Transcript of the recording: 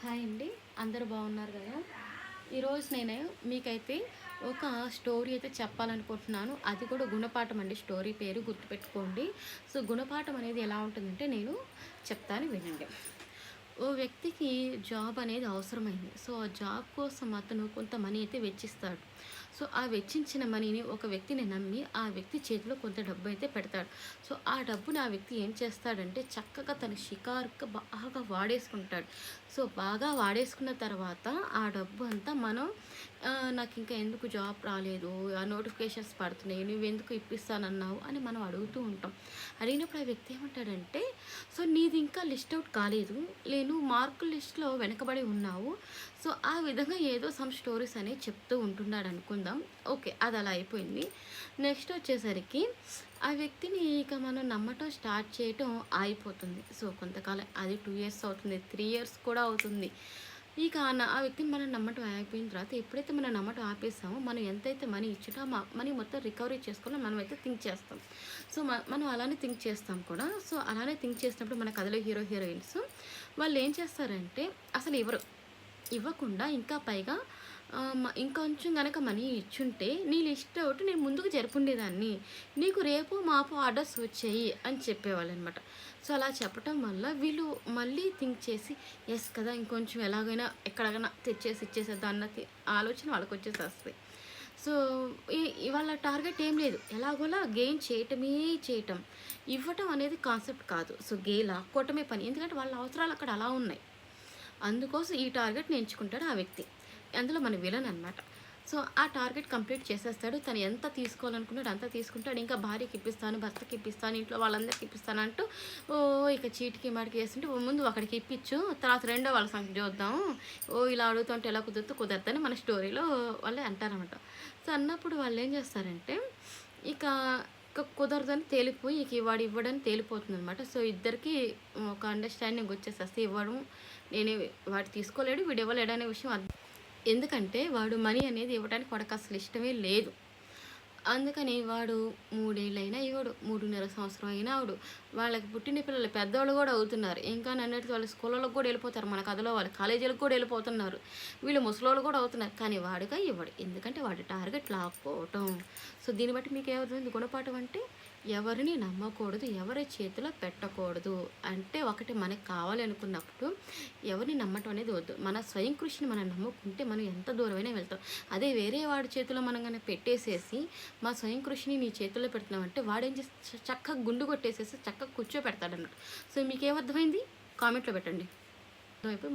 Hi అండి. అందరూ బాగున్నారు కదా? ఈరోజు నేను మీకైతే ఒక స్టోరీ అయితే చెప్పాలనుకుంటున్నాను. అది కూడా గుణపాఠం అండి. స్టోరీ పేరు గుర్తుపెట్టుకోండి. సో గుణపాఠం అనేది ఎలా ఉంటుందంటే నేను చెప్తాను, వినండి. ఓ వ్యక్తికి జాబ్ అనేది అవసరమైంది. సో ఆ జాబ్ కోసం అతను కొంత మనీ అయితే వెచ్చిస్తాడు. సో ఆ వెచ్చించిన మనీని ఒక వ్యక్తిని నమ్మి ఆ వ్యక్తి చేతిలో కొంత డబ్బు అయితే పెడతాడు. సో ఆ డబ్బుని ఆ వ్యక్తి ఏం చేస్తాడంటే చక్కగా తన షికారుకి బాగా వాడేసుకుంటాడు. సో బాగా వాడేసుకున్న తర్వాత ఆ డబ్బు అంతా మనం నాకు ఇంకా ఎందుకు జాబ్ రాలేదు, ఆ నోటిఫికేషన్స్ పడుతున్నాయి, నువ్వెందుకు ఇప్పిస్తానన్నావు అని మనం అడుగుతూ ఉంటాం. అడిగినప్పుడు ఆ వ్యక్తి ఏమంటాడంటే, సో నీది ఇంకా లిస్ట్ అవుట్ కాలేదు, నేను మార్కుల లిస్ట్లో వెనకబడి ఉన్నావు. సో ఆ విధంగా ఏదో సమ్ స్టోరీస్ అనేవి చెప్తూ ఉంటున్నాడు అనుకుందాం. ఓకే, అది అలా అయిపోయింది. నెక్స్ట్ వచ్చేసరికి ఆ వ్యక్తిని ఇక మనం నమ్మటం స్టార్ట్ చేయటం ఆగిపోతుంది. సో కొంతకాలం అది 2 ఇయర్స్ అవుతుంది, 3 ఇయర్స్ కూడా అవుతుంది. ఇక ఆ వ్యక్తిని మనం నమ్మటం ఆగిపోయిన తర్వాత ఎప్పుడైతే మనం నమ్మటం ఆపేసామో మనం ఎంతైతే మనీ ఇచ్చుటో మనీ మొత్తం రికవరీ చేసుకొని మనమైతే థింక్ చేస్తాం. సో మనం అలానే థింక్ చేస్తాం కూడా. సో అలానే థింక్ చేసినప్పుడు మన కథలో హీరోయిన్స్ వాళ్ళు ఏం చేస్తారంటే అసలు ఇవ్వకుండా ఇంకా పైగా ఇంకొంచెం గనక మనీ ఇచ్చుంటే నీ లిస్ట్ అవుట్ నేను ముందుకు జరుపుండేదాన్ని, నీకు రేపు మాపు ఆర్డర్స్ వచ్చాయి అని చెప్పేవాళ్ళనమాట. సో అలా చెప్పటం వల్ల వీళ్ళు మళ్ళీ థింక్ చేసి ఎస్ కదా, ఇంకొంచెం ఎలాగైనా ఎక్కడికైనా ఇచ్చేసేద్దాం అన్న ఆలోచన వాళ్ళకి వచ్చేసేస్తుంది. సో వాళ్ళ టార్గెట్ ఏం లేదు, ఎలాగోలా గెయిన్ చేయటం. ఇవ్వటం అనేది కాన్సెప్ట్ కాదు. సో లాక్కోవటమే పని, ఎందుకంటే వాళ్ళ అవసరాలు అక్కడ అలా ఉన్నాయి. అందుకోసం ఈ టార్గెట్ని ఎంచుకుంటాడు ఆ వ్యక్తి. అందులో మన విలన్ అనమాట. సో ఆ టార్గెట్ కంప్లీట్ చేసేస్తాడు. తను ఎంత తీసుకోవాలనుకున్నాడు అంత తీసుకుంటాడు. ఇంకా భార్యకి ఇప్పిస్తాను, భర్తకి ఇప్పిస్తాను, ఇంట్లో వాళ్ళందరికీ ఇప్పిస్తాను అంటూ ఇక చీటికి మాటికి వేస్తుంటే ముందు ఒకడికి ఇప్పించు, తర్వాత రెండో వాళ్ళ సంగతి చూద్దాం, ఇలా అడుగుతుంటే ఎలా కుదరదని మన స్టోరీలో వాళ్ళు అంటారనమాట. సో అన్నప్పుడు వాళ్ళు ఏం చేస్తారంటే ఇక కుదరదని తేలిపోయి ఇక వాడు ఇవ్వడని తేలిపోతుంది అనమాట. సో ఇద్దరికి ఒక అండర్స్టాండింగ్ వచ్చేసేస్తే ఇవ్వడం, నేనే వాడు తీసుకోలేడు, వీడు ఇవ్వలేడు అనే విషయం ఎందుకంటే వాడు మనీ అనేది ఇవ్వడానికి వాడికి అసలు ఇష్టమే లేదు. అందుకని వాడు 3 ఏళ్ళైనా ఇవ్వడు, 3.5 సంవత్సరం అయినా అవడు. వాళ్ళకి పుట్టిన పిల్లలు పెద్దవాళ్ళు కూడా అవుతున్నారు. ఇంకా నన్నట్టు వాళ్ళు స్కూళ్ళకి కూడా వెళ్ళిపోతారు, మన కథలో వాళ్ళు కాలేజీలకు కూడా వెళ్ళిపోతున్నారు, వీళ్ళు ముసలోళ్ళు కూడా అవుతున్నారు. కానీ వాడుగా ఇవ్వడు, ఎందుకంటే వాడి టార్గెట్ లాక్కోవటం. సో దీన్ని బట్టి మీకు ఏమవుతుంది గుణపాఠం అంటే ఎవరిని నమ్మకూడదు, ఎవరి చేతిలో పెట్టకూడదు. అంటే ఒకటి మనకు కావాలి అనుకున్నప్పుడు ఎవరిని నమ్మటం అనేది వద్దు. మన స్వయం కృషిని మనం నమ్ముకుంటే మనం ఎంత దూరమైనా వెళ్తాం. అదే వేరే వాడి చేతిలో మనం కానీ పెట్టేసేసి మా స్వయం కృషిని నీ చేతుల్లో పెడుతున్నామంటే వాడేం చేసి చక్కగా గుండు కొట్టేసేసి చక్కగా కూర్చోపెడతాడన్నట్టు. సో మీకేమర్థమైంది కామెంట్లో పెట్టండి. అర్థమైపోయి